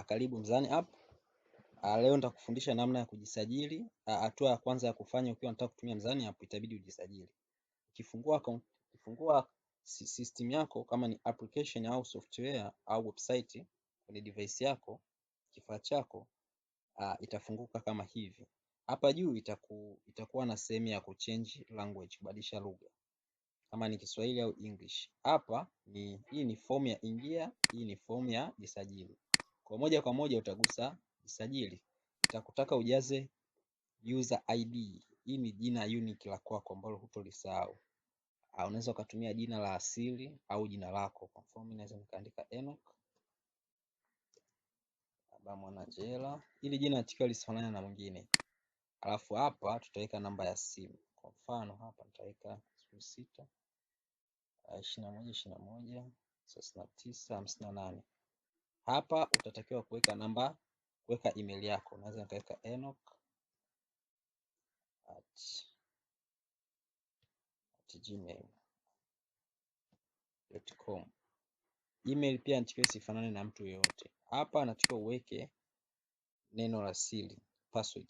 Karibu Mzani App. Leo nitakufundisha namna ya kujisajili. Hatua ya kwanza ya kufanya ukiwa unataka kutumia Mzani App, itabidi ujisajili. Ukifungua system yako, kama ni application au software au website kwenye device yako, kifaa chako, itafunguka kama hivi. Hapa juu itakuwa na sehemu ya kuchange language, kubadilisha lugha, kama ni Kiswahili au English. Hapa hii ni form ya ingia, hii ni form ya jisajili. Kwa moja utagusa jisajili. Itakutaka ujaze user ID. Hii ni jina unique la kwako ambalo hutolisahau. Unaweza ukatumia jina la asili au jina lako. Kwa mfano mimi naweza nikaandika Enoch Mwanajela. Hili jina nataka lisifanane na mwingine. Alafu hapa tutaweka namba ya simu. Kwa mfano hapa nitaweka 06 21 21 39 58. Hapa utatakiwa kuweka email yako. Unaweza nikaweka enoch@gmail.com. Email pia natakiwa isifanane na mtu yoyote. Hapa natakiwa uweke neno la siri, password.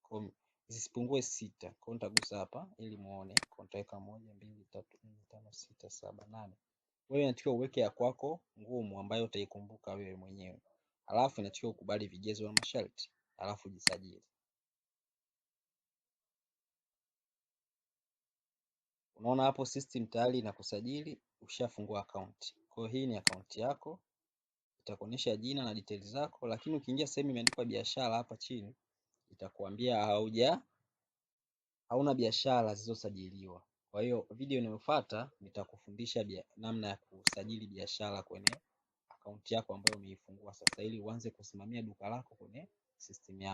Kwa zisipungue 6. Kwa nitagusa hapa ili muone. Kwa nitaweka 1 2 3 4 5 6 7 8. Wewe unatakiwa uweke ya kwako ngumu ambayo utaikumbuka wewe mwenyewe. Alafu inatakiwa ukubali vigezo na masharti. Alafu jisajili. Unaona hapo system tayari inakusajili, ushafungua account. Kwa hii ni account yako, itakuonyesha jina na details zako, lakini ukiingia sehemu imeandikwa biashara hapa chini, itakuambia hauna biashara zilizosajiliwa. Kwa hiyo video inayofuata nitakufundisha namna ya kusajili biashara kwenye account yako ambayo umeifungua sasa, ili uanze kusimamia duka lako kwenye system yako.